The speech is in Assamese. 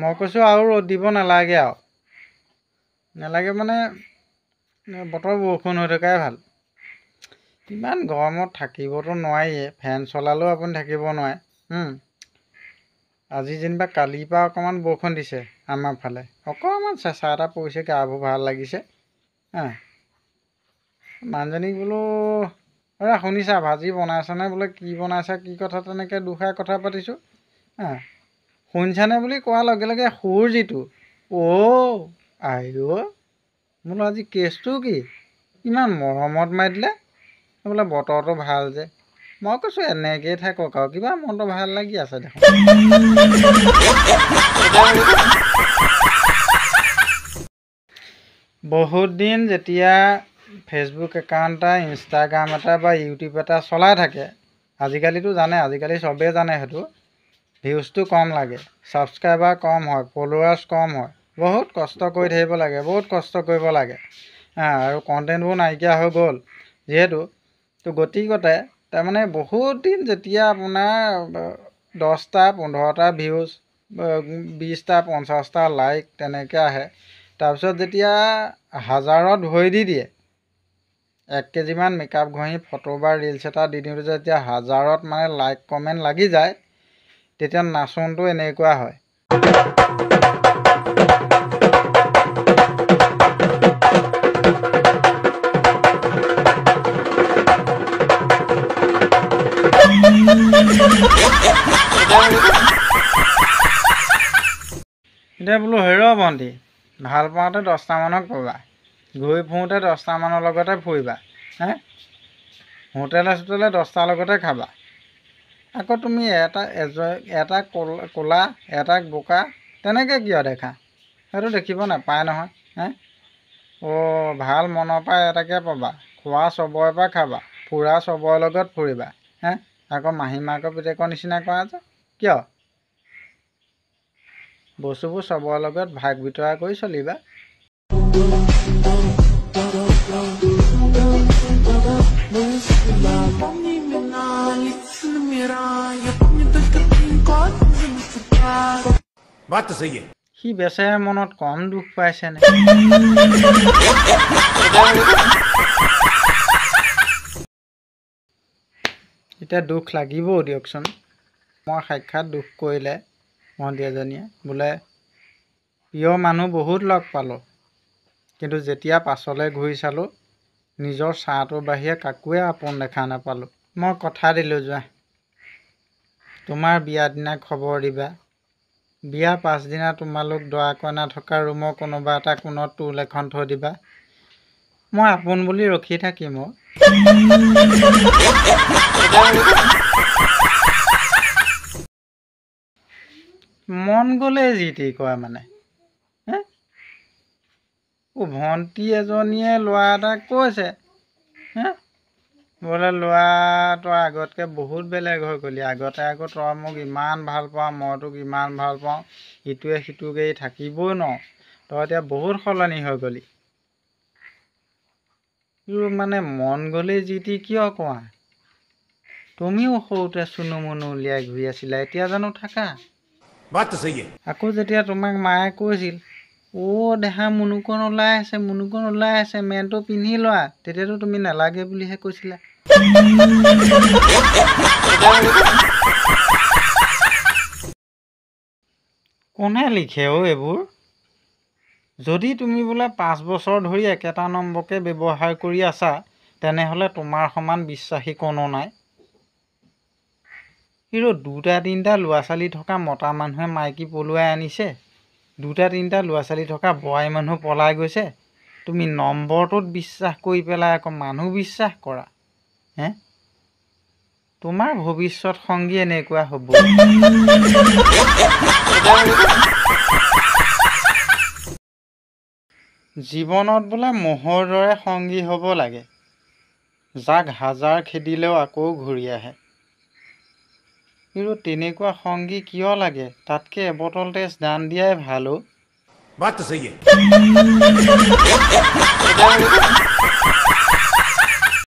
মই কৈছোঁ আৰু ৰ'দ দিব নালাগে আৰু নালাগে মানে বতৰ বৰষুণ হৈ থকাই ভাল। ইমান গৰমত থাকিবতো নোৱাৰিয়ে, ফেন চলালেও আপুনি থাকিব নোৱাৰে। আজি যেনিবা কালিৰ পৰা অকণমান বৰষুণ দিছে আমাৰ ফালে, অকণমান চেঁচা এটা পৰিছে, গাবোৰ ভাল লাগিছে। মানুহজনীক বোলো শুনিছা ভাজি বনাইছেনে বোলে, কি বনাইছা কি কথা, তেনেকৈ দুষাৰ কথা পাতিছোঁ। শুনিছানে বুলি কোৱাৰ লগে লগে সুৰ যিটো বোলো আজি কেছটো কি, ইমান মৰমত মাৰি দিলে। বোলে বতৰটো ভাল যে, মই কৈছোঁ এনেকৈয়ে থাকক আৰু, কিবা মনটো ভাল লাগি আছে দেখোন। বহুত দিন যেতিয়া ফেচবুক একাউণ্ট এটা, ইনষ্টাগ্ৰাম এটা বা ইউটিউব এটা চলাই থাকে, আজিকালিতো জানে, আজিকালি চবেই জানে সেইটো, ভিউজটো কম লাগে, ছাবস্ক্ৰাইবাৰ কম হয়, ফলোৱাৰ্ছ কম হয়। বহুত কষ্ট কৰি থাকিব লাগে, বহুত কষ্ট কৰিব লাগে আৰু কণ্টেণ্টবোৰ নাইকিয়া হৈ গ'ল যিহেতু, তো গতিকতে তাৰমানে বহুত দিন যেতিয়া আপোনাৰ 10টা 15টা ভিউজ, 20টা 50টা লাইক তেনেকৈ আহে, তাৰপিছত যেতিয়া 1000ত ভৰি দি দিয়ে, 1 কেজিমান মেকআপ ঘঁহি ফটো বা ৰিলছ এটা দি দিওঁতে যেতিয়া 1000ত মানে লাইক কমেণ্ট লাগি যায়, তেতিয়া নাচোনটো এনেকুৱা হয়। এতিয়া বোলো ভণ্টি, ভাল পাওঁতে 10টা মানক পাবা, ঘূৰি ফুৰোঁতে 10টা মানৰ লগতে ফুৰিবা, হোটেলে চোটেলে 10টাৰ লগতে খাবা, আকৌ তুমি এটা ক'লা এটাক বোকা তেনেকৈ কিয় দেখা? সেইটো দেখিব নাপায় নহয়। ভাল মনৰ পৰা এটাকে পাবা, খোৱা চবৰে পৰা খাবা, ফুৰা চবৰে লগত ফুৰিবা, আকৌ মাহী মাকৰ পিতেকৰ নিচিনা কৰা যে কিয়? বস্তুবোৰ চবৰে লগত ভাগ বিতৰা কৰি চলিবা। সি বেচেৰা মনত কম দুখ পাইছেনে? এতিয়া দুখ লাগিবও দিয়কচোন। মই সাক্ষাৎ দুখ কৰিলে ভণ্টি এজনীয়ে বোলে, প্ৰিয় মানুহ বহুত লগ পালোঁ, কিন্তু যেতিয়া পাছলৈ ঘূৰি চালোঁ, নিজৰ ছাঁটোৰ বাহিৰে কাকোৱে আপোন দেখা নাপালোঁ। মই কথা দিলোঁ, যোৱা তোমাৰ বিয়া দিনা খবৰ দিবা, বিয়া পাছদিনা তোমালোক দৰা কইনা থকা ৰুমৰ কোনোবা এটা কোণত টুল এখন থৈ দিবা, মই আপোন বুলি ৰখি থাকিম। মন গ'লে যি টি কয় মানে। ভণ্টি এজনীয়ে ল'ৰা এটাক কৈছে, বোলে ল'ৰা তই আগতকৈ বহুত বেলেগ হৈ গ'লি, আগতে আকৌ তই মোক ইমান ভাল পাওঁ, মই তোক ইমান ভাল পাওঁ, ইটোৱে সিটোক এৰি থাকিবই নোৱাৰোঁ, তই এতিয়া বহুত সলনি হৈ গ'লি। মানে মন গ'লেই যি টি কিয় কোৱা? তুমিও সৰুতে চুনু মুনু উলিয়াই ঘূৰি আছিলা, এতিয়া জানো থাকা? আকৌ যেতিয়া তোমাক মায়ে কৈছিল, দেহা মুনুকণ ওলাই আছে, মুনুকণ ওলাই আছে, মেনটো পিন্ধি লোৱা, তেতিয়াতো তুমি নালাগে বুলিহে কৈছিলা। কোনে লিখে এইবোৰ? যদি তুমি বোলে 5 বছৰ ধৰি একেটা নম্বৰকে ব্যৱহাৰ কৰি আছা, তেনেহ'লে তোমাৰ সমান বিশ্বাসী কোনো নাই। কিন্তু 2টা 3টা ল'ৰা ছোৱালী থকা মতা মানুহে মাইকী পলুৱাই আনিছে, 2টা 3টা ল'ৰা ছোৱালী থকা বোৱাৰী মানুহ পলাই গৈছে, তুমি নম্বৰটোত বিশ্বাস কৰি পেলাই আকৌ মানুহ বিশ্বাস কৰা। তোমাৰ ভৱিষ্যত সংগী এনেকুৱা হ'ব। জীৱনত বোলে মহৰ দৰে সংগী হ'ব লাগে, যাক 1000 খেদিলেও আকৌ ঘূৰি আহে। কিন্তু তেনেকুৱা সংগী কিয় লাগে? তাতকৈ এবটল তেজ দান দিয়াই ভাল।